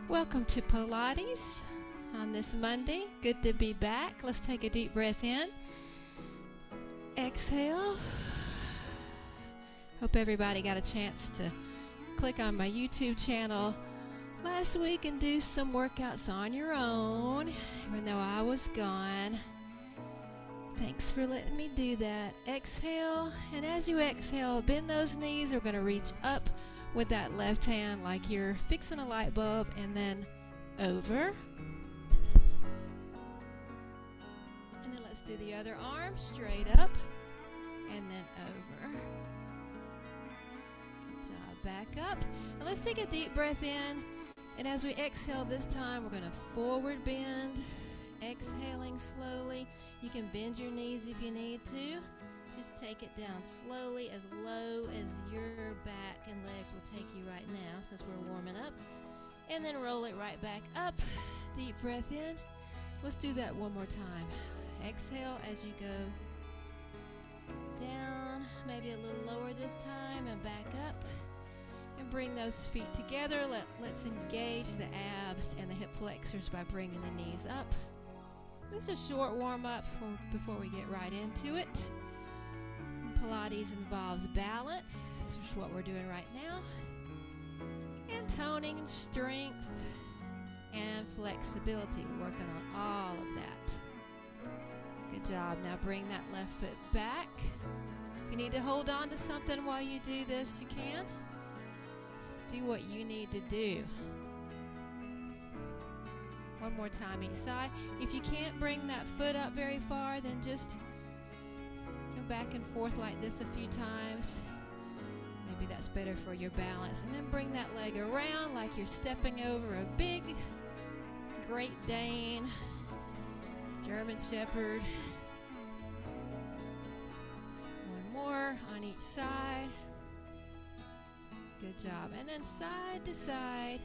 Welcome to Pilates on this Monday. Good to be back. Let's take a deep breath in. Exhale. Hope everybody got a chance to click on my YouTube channel last week and do some workouts on your own, even though I was gone. Thanks for letting me do that. Exhale, and as you exhale, bend those knees. We're going to reach up with that left hand like you're fixing a light bulb, and then over. And then let's do the other arm, straight up, and then over. Good job. Back up. And let's take a deep breath in. And as we exhale this time, we're going to forward bend. Exhaling slowly. You can bend your knees if you need to. Just take it down slowly, as low as your back and legs will take you right now, since we're warming up. And then roll it right back up. Deep breath in. Let's do that one more time. Exhale as you go down, maybe a little lower this time, and back up. And bring those feet together. Let's engage the abs and the hip flexors by bringing the knees up. This is a short warm-up before we get right into it. Pilates involves balance. This is what we're doing right now. And toning, strength, and flexibility. We're working on all of that. Good job. Now bring that left foot back. If you need to hold on to something while you do this, you can. Do what you need to do. One more time each side. If you can't bring that foot up very far, then just go back and forth like this a few times. Maybe that's better for your balance. And then bring that leg around like you're stepping over a big Great Dane, German Shepherd. One more on each side. Good job. And then side to side,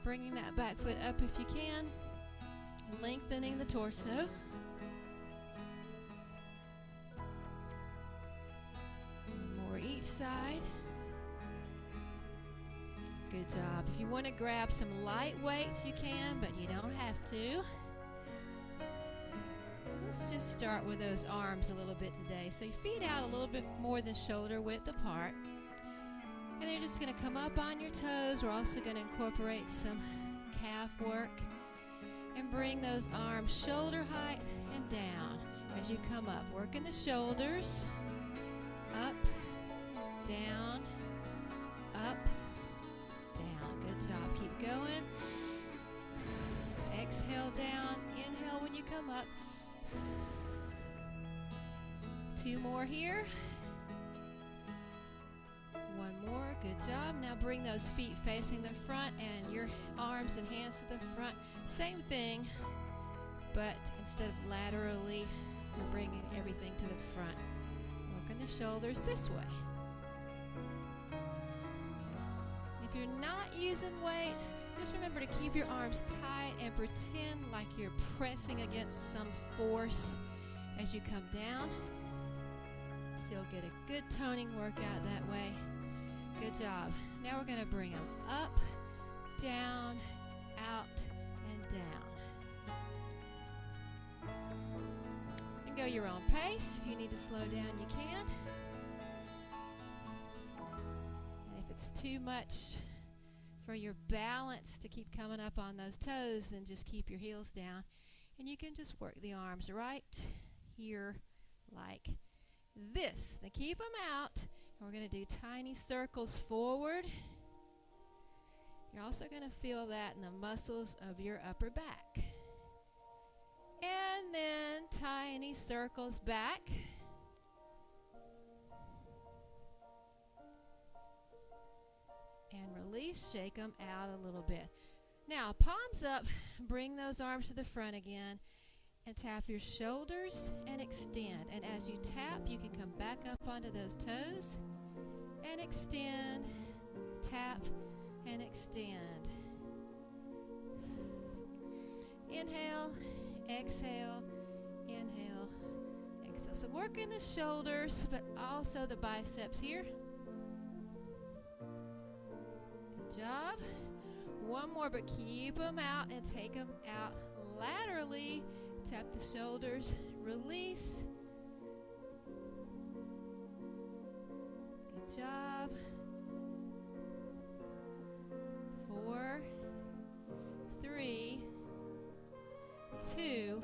bringing that back foot up if you can, lengthening the torso. Each side. Good job. If you want to grab some light weights, you can, but you don't have to. Let's just start with those arms a little bit today. So your feet out a little bit more than shoulder width apart. And they're just going to come up on your toes. We're also going to incorporate some calf work. And bring those arms shoulder height and down as you come up. Working the shoulders. Up. Down, up, down. Good job. Keep going. Exhale down. Inhale when you come up. Two more here. One more. Good job. Now bring those feet facing the front and your arms and hands to the front. Same thing, but instead of laterally, we're bringing everything to the front. Working the shoulders this way. If you're not using weights, just remember to keep your arms tight and pretend like you're pressing against some force as you come down. So you'll get a good toning workout that way. Good job. Now we're going to bring them up, down, out, and down. You can go your own pace. If you need to slow down, you can. It's too much for your balance to keep coming up on those toes, then just keep your heels down. And you can just work the arms right here like this. Now keep them out. And we're going to do tiny circles forward. You're also going to feel that in the muscles of your upper back. And then tiny circles back. And release, shake them out a little bit. Now, palms up, bring those arms to the front again, and tap your shoulders and extend. And as you tap, you can come back up onto those toes and extend, tap, and extend. Inhale, exhale, inhale, exhale. So working the shoulders, but also the biceps here. Good job. One more, but keep them out and take them out laterally. Tap the shoulders, release. Good job. 4, 3, 2.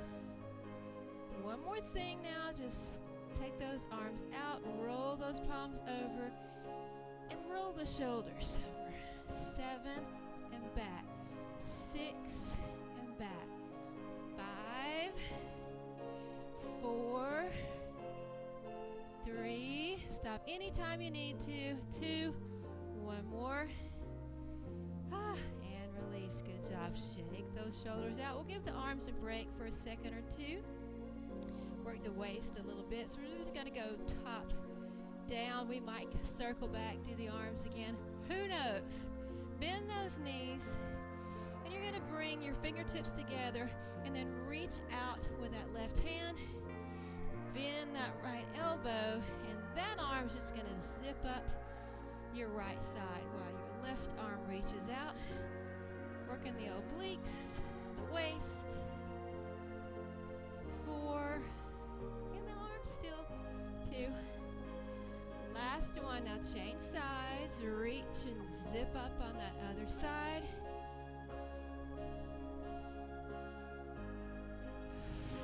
One more thing now, just take those arms out, roll those palms over, and roll the shoulders over. 7 and back. 6 and back. 5, 4, 3. Stop anytime you need to. 2. One more. And release. Good job. Shake those shoulders out. We'll give the arms a break for a second or two. Work the waist a little bit. So we're just going to go top down. We might circle back, do the arms again. Who knows? Bend those knees. And you're going to bring your fingertips together and then reach out with that left hand. Bend that right elbow. And that arm's just going to zip up your right side while your left arm reaches out. Working the obliques, the waist. 4. And the arms still. 2. Last one. Now change sides. Reach and zip up on that other side.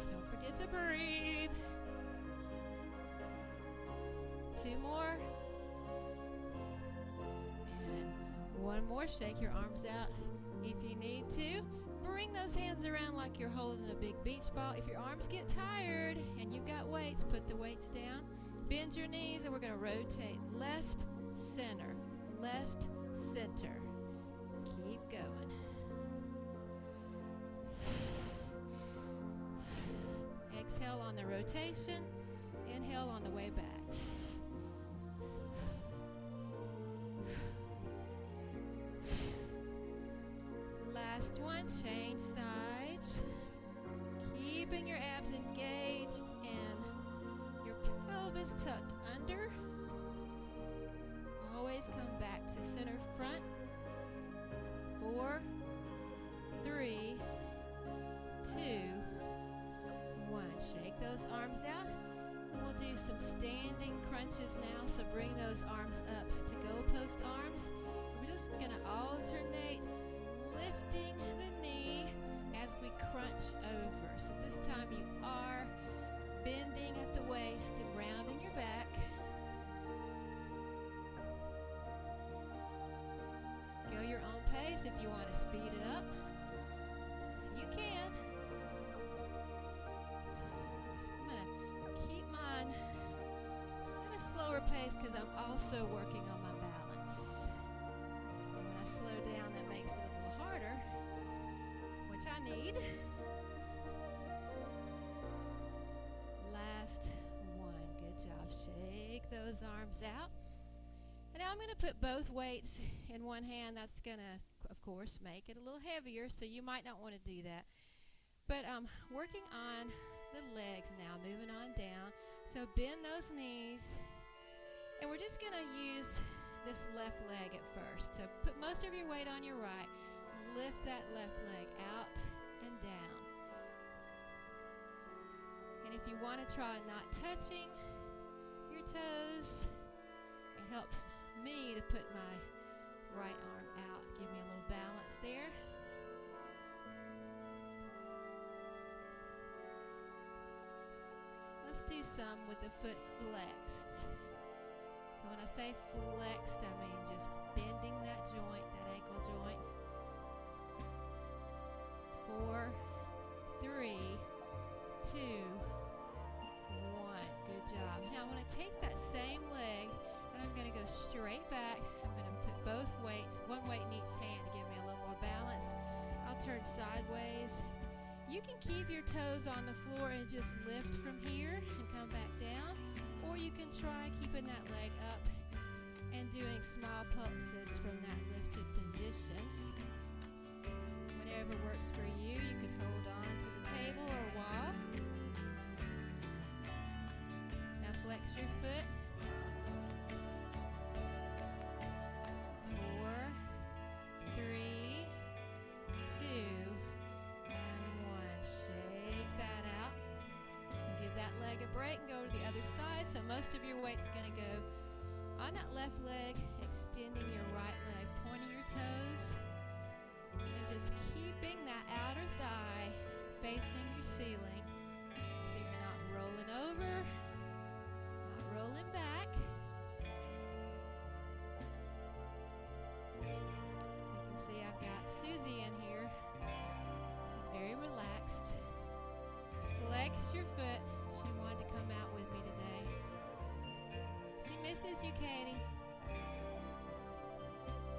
Don't forget to breathe. 2 more. And one more. Shake your arms out if you need to. Bring those hands around like you're holding a big beach ball. If your arms get tired and you've got weights, put the weights down. Bend your knees and we're going to rotate left, center, left, center. Keep going. Exhale on the rotation. Inhale on the way back. Last one, change sides. Keeping your abs engaged and your pelvis tucked under. Always come back to center front. 4, 3, 2, 1. Shake those arms out. And we'll do some standing crunches now. So bring those arms up to goalpost arms. We're just going to alternate lifting the knee as we crunch over. So this time you are bending at the waist and rounding your back. Go your own pace. If you want to speed it up, you can. I'm going to keep mine at a slower pace because I'm also working on my balance. And when I slow down, that makes it a little harder, which I need. Last one. Good job. Shake those arms out. And now I'm going to put both weights in one hand. That's going to, of course, make it a little heavier, so you might not want to do that. But working on the legs now, moving on down. So bend those knees. And we're just going to use this left leg at first. So put most of your weight on your right. Lift that left leg out and down. And if you want to try not touching your toes, it helps me to put my right arm out. Give me a little balance there. Let's do some with the foot flexed. So when I say flexed, I mean just bending that joint, that ankle joint. 4, 3, 2, 1. Good job. Now I'm going to take that same leg and I'm going to go straight back. I'm going to put both weights, one weight in each hand to give me a little more balance. I'll turn sideways. You can keep your toes on the floor and just lift from here and come back down. Or you can try keeping that leg up and doing small pulses from that lifted position. Whatever works for you. You could hold on to the table or wall. Now flex your foot. 4, 3, other side. So most of your weight's going to go on that left leg, extending your right leg, pointing your toes, and just keeping that outer thigh facing your ceiling. So you're not rolling over, not rolling back. So you can see I've got Susie in here. She's very relaxed. Flex your foot. She wanted to come out with me today. She misses you, Katie.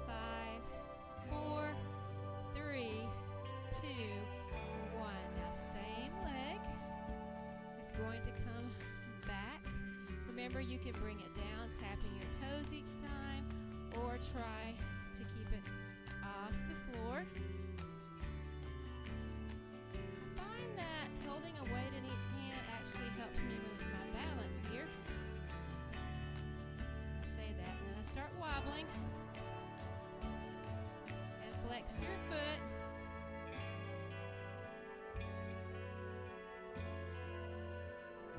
5, 4, 3, 2, 1. Now same leg is going to come back. Remember, you can bring it down, tapping your toes each time, or try to keep it off the floor. I find that holding a weight in each hand actually helps me move my balance here. I say that, and then I start wobbling. And flex your foot.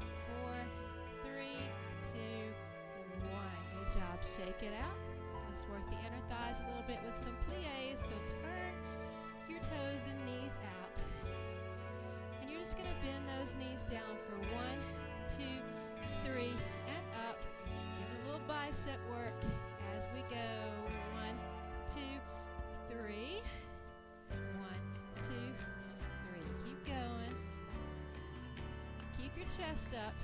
4, 3, 2, 1. Good job. Shake it out. Let's work the inner thighs a little bit with some pliés. So turn your toes and knees out. And you're just going to bend those knees down for 1, 2, 3, and up. Give it a little bicep work as we go. 1, 2, 3. 1, 2, 3. Keep going. Keep your chest up.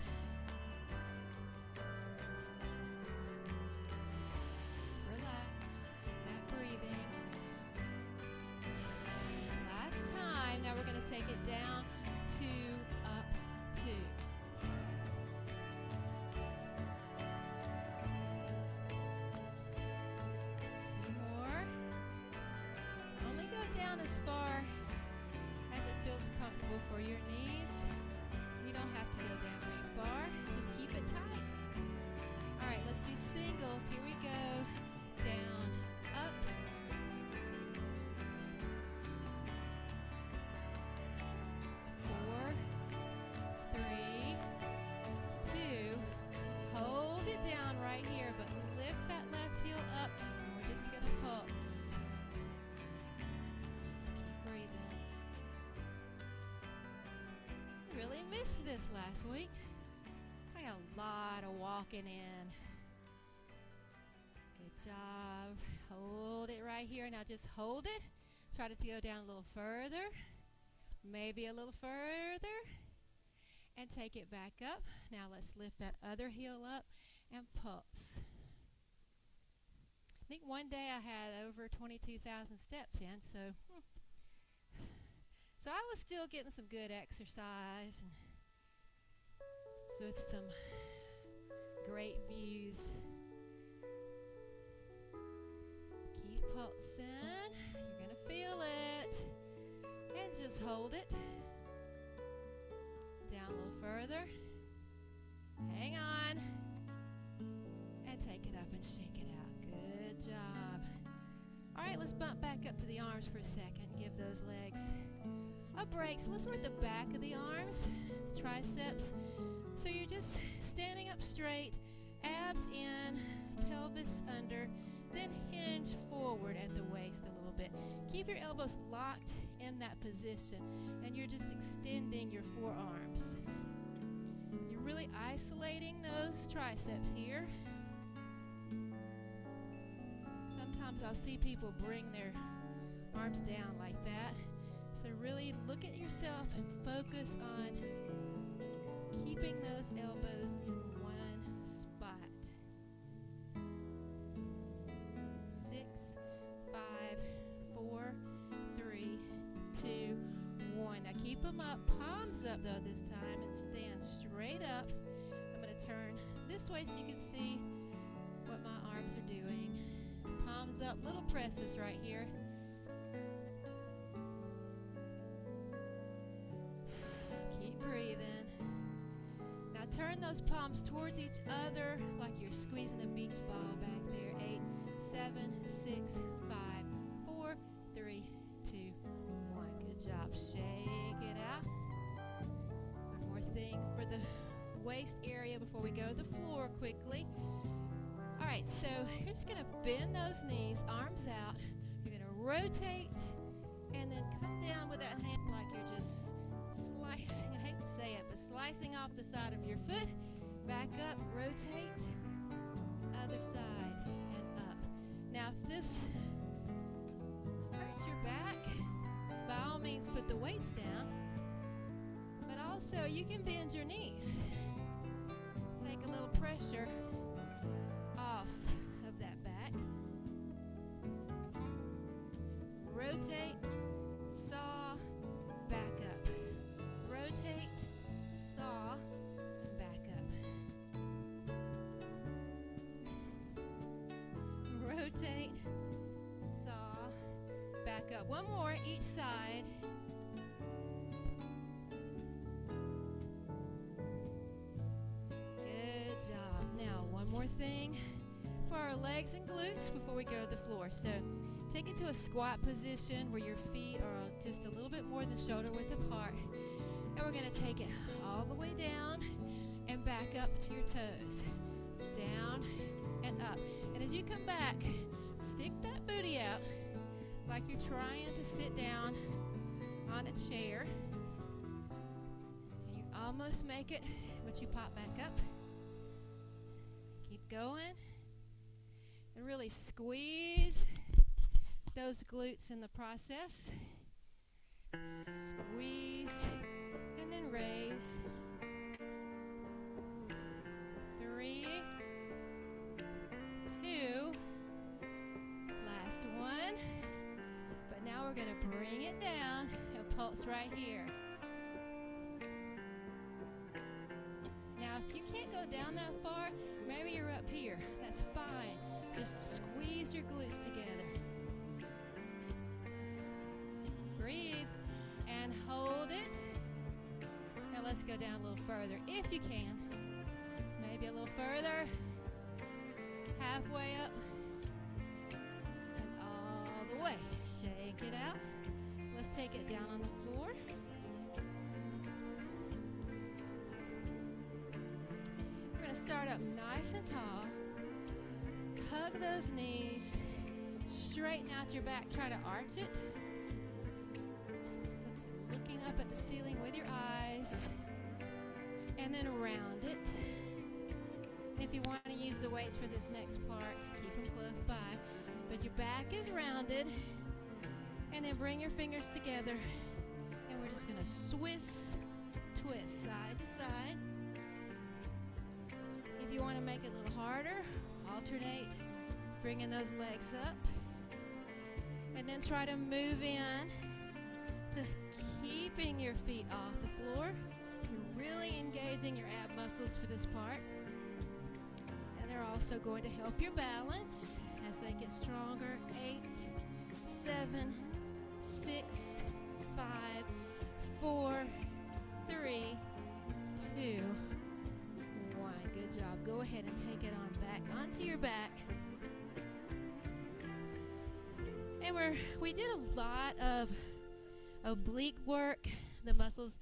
Relax. That breathing. Last time. Now we're going to take it down, 2, up, 2. A few more. Only go down as far as it feels comfortable for your knees. You don't have to go down very far. Just keep it tight. All right, let's do singles. Here we go. Down, up. 4, 3, 2. Hold it down right here, but lift that left heel up, and we're just going to pulse. Keep breathing. Really missed this last week. I got a lot of walking in. Good job. Hold it right here. Now just hold it. Try to go down a little further. Maybe a little further. And take it back up. Now let's lift that other heel up and pulse. I think one day I had over 22,000 steps in, so I was still getting some good exercise and with some great views. Keep pulsing. You're going to feel it. And just hold it. Down a little further. Hang on. And take it up and shake it out. Good job. All right, let's bump back up to the arms for a second. Give those legs a break. So let's work the back of the arms, the triceps. So you're just standing up straight, abs in, pelvis under, then hinge forward at the waist a little bit. Keep your elbows locked in that position, and you're just extending your forearms. You're really isolating those triceps here. Sometimes I'll see people bring their arms down like that. So really look at yourself and focus on keeping those elbows in one spot. 6, 5, 4, 3, 2, 1. Now keep them up, palms up though this time, and stand straight up. I'm going to turn this way so you can see what my arms are doing. Palms up, little presses right here. Keep breathing. Now turn those palms towards each other like you're squeezing a beach ball back there. 8, 7, 6, 5, 4, 3, 2, 1. Good job. Shake it out. One more thing for the waist area before we go to the floor quickly. All right, so you're just going to bend those knees, arms out. You're going to rotate and then come down with that hand like you're just slicing, I hate to say it, but slicing off the side of your foot. Back up, rotate, other side, and up. Now, if this hurts your back, by all means put the weights down, but also you can bend your knees. Take a little pressure off of that back. Rotate, saw, back up. Rotate, saw, and back up. Rotate, saw, back up. One more each side. Good job. Now, one more thing for our legs and glutes before we go to the floor. So, take it to a squat position where your feet are just a little bit more than shoulder width apart. And we're going to take it all the way down and back up to your toes. Down and up. And as you come back, stick that booty out like you're trying to sit down on a chair. And you almost make it, but you pop back up. Keep going. And really squeeze those glutes in the process. Squeeze and then raise. 3, 2, last one. But now we're going to bring it down and pulse right here. Now, if you can't go down that far, maybe you're up here. That's fine. Just squeeze your glutes together. Breathe and hold it. Now let's go down a little further if you can. Maybe a little further. Halfway up. And all the way. Shake it out. Let's take it down on the floor. We're going to start up nice and tall. Hug those knees. Straighten out your back. Try to arch it. Looking up at the ceiling with your eyes, and then around it. And if you want to use the weights for this next part, keep them close by. But your back is rounded, and then bring your fingers together, and we're just going to Swiss twist side to side. If you want to make it a little harder, alternate, bringing those legs up, and then try to move in to keeping your feet off the floor. You're really engaging your ab muscles for this part. And they're also going to help your balance as they get stronger. 8, 7, 6, 5, 4, 3, 2, 1. Good job. Go ahead and take it on back onto your back. And we did a lot of oblique work, the muscles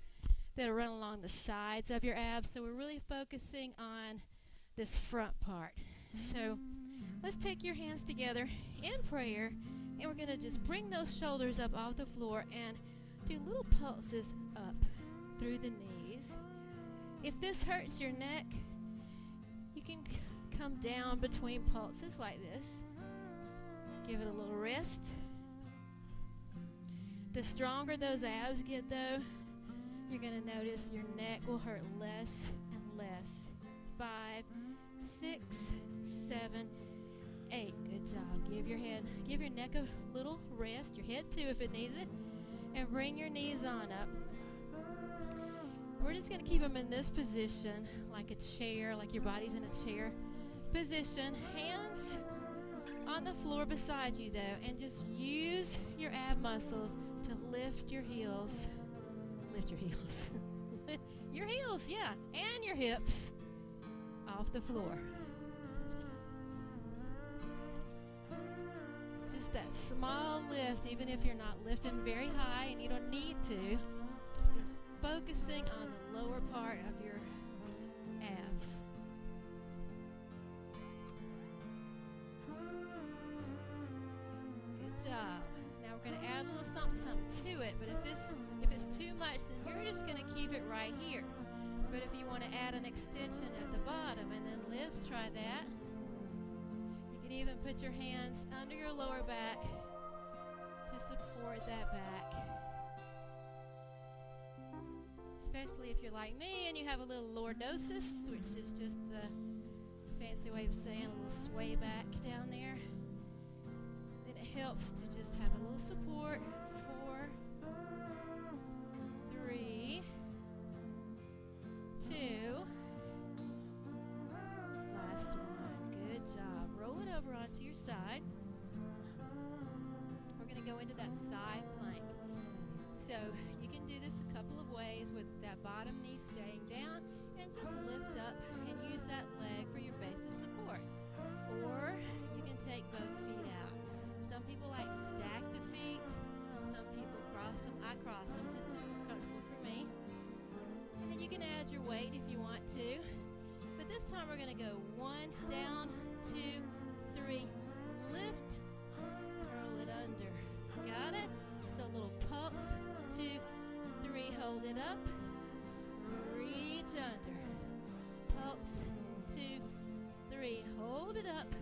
that run along the sides of your abs. So we're really focusing on this front part. So let's take your hands together in prayer, and we're going to just bring those shoulders up off the floor and do little pulses up through the knees. If this hurts your neck, you can come down between pulses like this. Give it a little rest. The stronger those abs get, though, you're going to notice your neck will hurt less and less. 5, 6, 7, 8. Good job. Give your neck a little rest, your head too if it needs it, and bring your knees on up. We're just going to keep them in this position, like a chair, like your body's in a chair position. Hands on the floor beside you, though, and just use your ab muscles to lift your heels. Lift your heels. Your heels, yeah, and your hips off the floor. Just that small lift, even if you're not lifting very high and you don't need to. Just focusing on the lower part of your job. Now we're going to add a little something to it, but if it's too much, then you're just going to keep it right here. But if you want to add an extension at the bottom and then lift, try that. You can even put your hands under your lower back to support that back. Especially if you're like me and you have a little lordosis, which is just a fancy way of saying a little sway back down there. Then it helps to just have a little support. 4, 3, 2. Last one. Good job. Roll it over onto your side. We're going to go into that side plank. So you can do this a couple of ways with that bottom knee staying down and just lift up and use that leg for your base of support. Or you can take both feet out. Some people like to stack the feet. Some people cross them. I cross them. It's just more comfortable for me. And then you can add your weight if you want to. But this time we're going to go 1, down, 2, 3, lift, curl it under. Got it? So a little pulse, 2, 3, hold it up, reach under. Pulse, 2, 3, hold it up,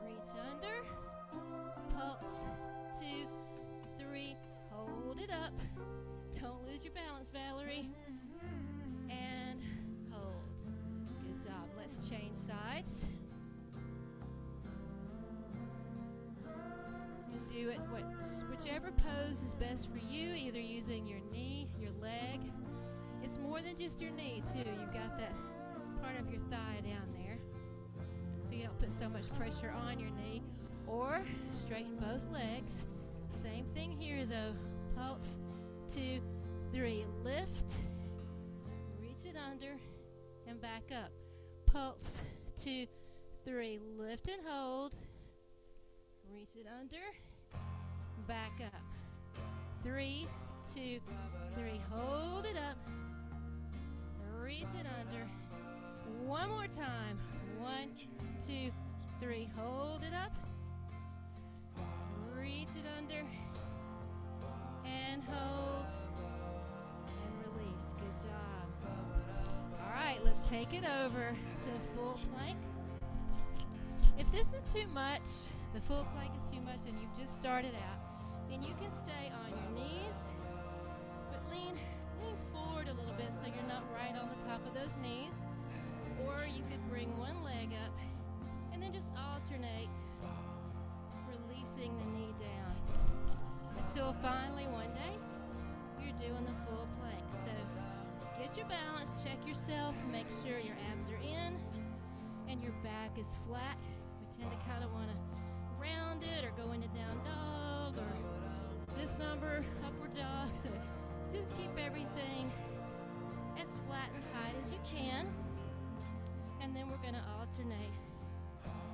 reach under. Pulse, 2, 3, hold it up. Don't lose your balance, Valerie. And hold. Good job. Let's change sides. And do it whichever pose is best for you, either using your knee, your leg. It's more than just your knee, too. You've got that part of your thigh down there, so you don't put so much pressure on your knee. Or straighten both legs. Same thing here, though. Pulse, 2, 3, lift, reach it under, and back up. Pulse, 2, 3, lift and hold, reach it under, back up. 3, 2, 3, hold it up, reach it under. One more time. 1, 2, 3, hold it up, reach it under, and hold, and release. Good job. All right, let's take it over to full plank. If this is too much, the full plank is too much, and you've just started out, then you can stay on your knees, but lean forward a little bit so you're not right on the top of those knees. Or you could bring one leg up and then just alternate, releasing the knee down until finally one day you're doing the full plank. So get your balance, check yourself, make sure your abs are in and your back is flat. We tend to kind of want to round it or go into down dog or this number, upward dog. So just keep everything as flat and tight as you can. And then we're going to alternate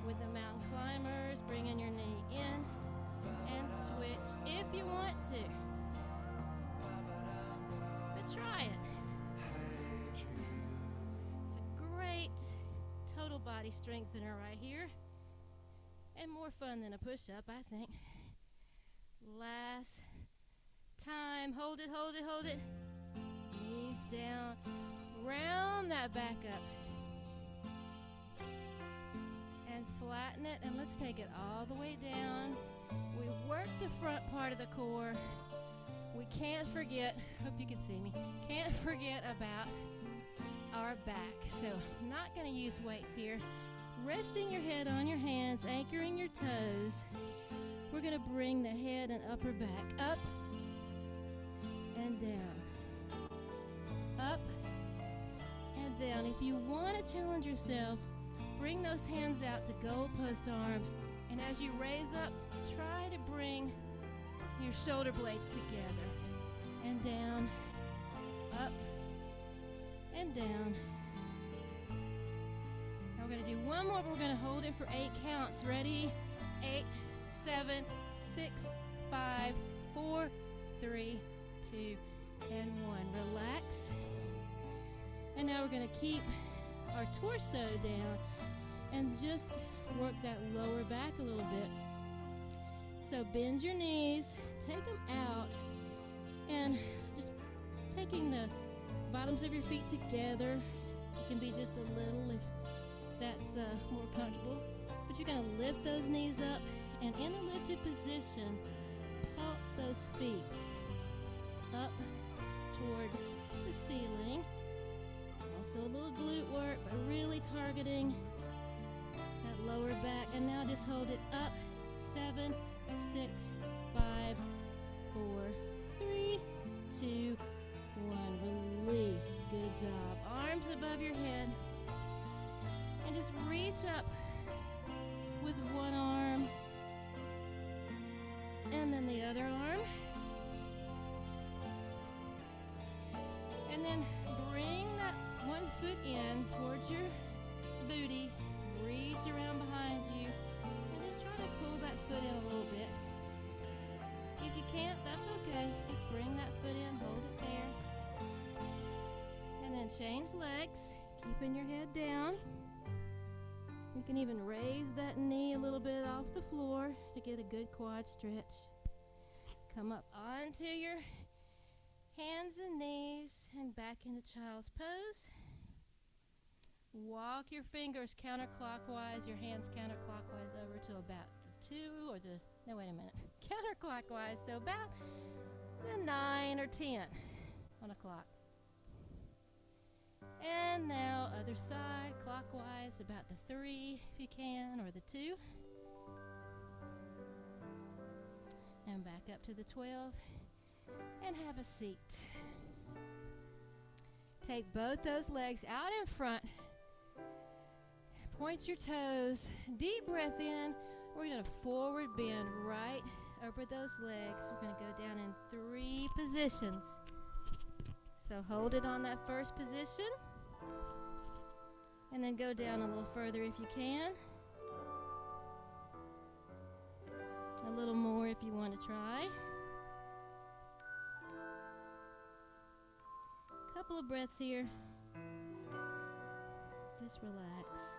with the mountain climbers, bringing your knee in and switch if you want to. But try it. It's a great total body strengthener right here. And more fun than a push-up, I think. Last time. Hold it, hold it, hold it. Knees down. Round that back up. And flatten it, and let's take it all the way down. We work the front part of the core. We can't forget, hope you can see me, can't forget about our back. So I'm not going to use weights here. Resting your head on your hands, anchoring your toes. We're going to bring the head and upper back up and down. Up and down. If you want to challenge yourself, bring those hands out to goalpost arms, and as you raise up, try to bring your shoulder blades together. And down, up, and down. Now we're going to do one more, but we're going to hold it for 8 counts. Ready? 8, 7, 6, 5, 4, 3, 2, and 1. Relax. And now we're going to keep our torso down and just work that lower back a little bit. So bend your knees, take them out, and just taking the bottoms of your feet together. It can be just a little if that's more comfortable. But you're going to lift those knees up, and in a lifted position, pulse those feet up towards the ceiling. Also a little glute work, but really targeting that lower back. And now just hold it up. 7, 6, 5, 4, 3, 2, 1. Release. Good job. Arms above your head. And just reach up with one arm and then the other arm. And then bring that one foot in towards your booty. Reach around behind you. And just try to pull that foot in a little bit. If you can't, that's okay. Just bring that foot in, hold it there. And then change legs, keeping your head down. You can even raise that knee a little bit off the floor to get a good quad stretch. Come up onto your hands and knees and back into child's pose. Walk your fingers counterclockwise, your hands counterclockwise over to about the 2 or the, no, wait a minute, counterclockwise, so about the 9 or 10 on a clock. And now other side, clockwise, about the 3 if you can, or the 2. And back up to the 12 and have a seat. Take both those legs out in front. Point your toes. Deep breath in. We're going to forward bend right over those legs. We're going to go down in 3 positions. So hold it on that first position. And then go down a little further if you can. A little more if you want to try. Couple of breaths here. Just relax.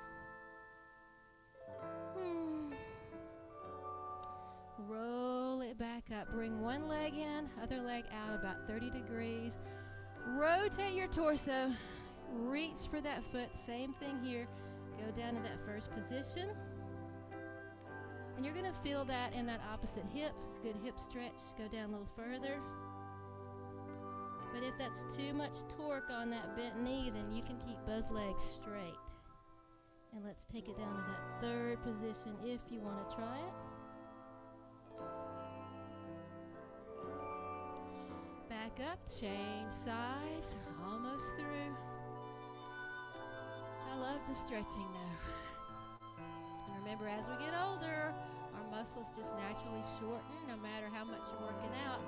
Roll it back up. Bring one leg in, other leg out about 30 degrees. Rotate your torso. Reach for that foot. Same thing here. Go down to that first position. And you're going to feel that in that opposite hip. It's a good hip stretch. Go down a little further. But if that's too much torque on that bent knee, then you can keep both legs straight. And let's take it down to that third position if you want to try it. Back up, change sides, we're almost through. I love the stretching though. And remember, as we get older, our muscles just naturally shorten no matter how much you're working out.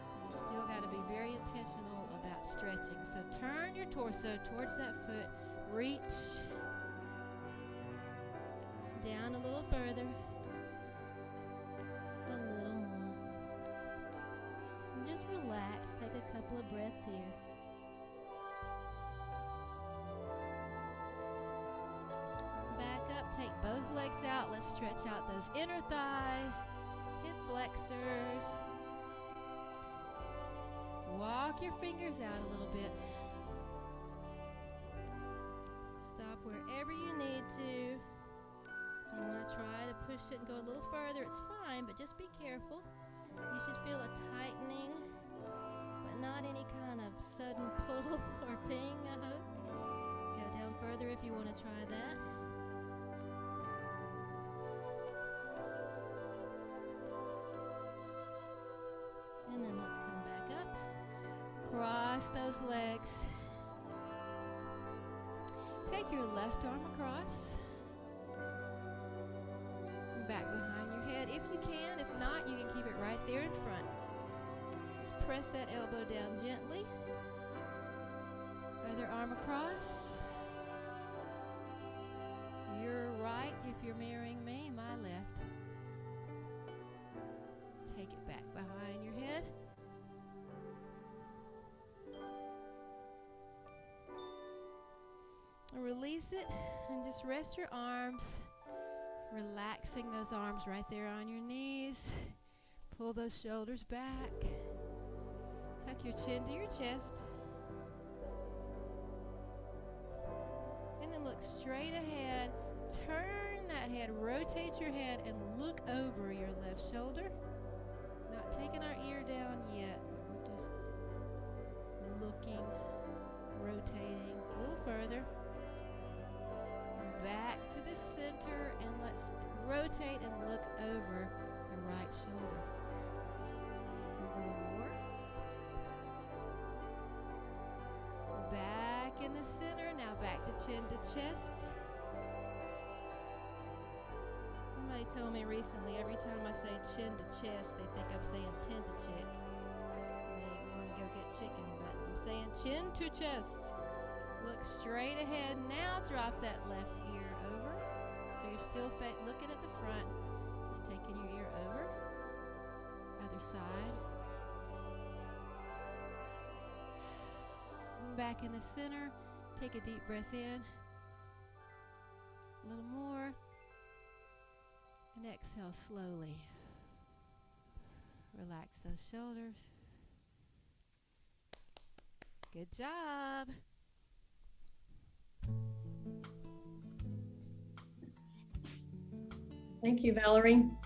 So you still got to be very intentional about stretching. So turn your torso towards that foot, reach down a little further, a little more. And just relax, take a couple of breaths here. Back up, take both legs out. Let's stretch out those inner thighs, hip flexors. Walk your fingers out a little bit. Stop wherever you need to. If you want to try to push it and go a little further, it's fine, but just be careful. You should feel a tightening, but not any kind of sudden pull or ping, I hope. Go down further if you want to try that. And then let's come back up. Cross those legs. Take your left arm across. Back behind your head if you can. If not, you can keep it right there in front. Just press that elbow down gently. Other arm across. Your right, if you're mirroring me, my left. Take it back behind your head. Release it and just rest your arms Relaxing those arms right there on your knees. Pull those shoulders back. Tuck your chin to your chest. And then look straight ahead. Turn that head, rotate your head, and look over your left shoulder. Not taking our ear down yet, but we're just looking, rotating a little further. Back to the center, and let's rotate and look over the right shoulder. A little more. Back in the center, now back to chin to chest. Somebody told me recently, every time I say chin to chest, they think I'm saying tin to chick. And they want to go get chicken, but I'm saying chin to chest. Look straight ahead. Now drop that left ear over. So you're still looking at the front, just taking your ear over. Other side. Back in the center. Take a deep breath in. A little more. And exhale slowly. Relax those shoulders. Good job. Thank you, Valerie.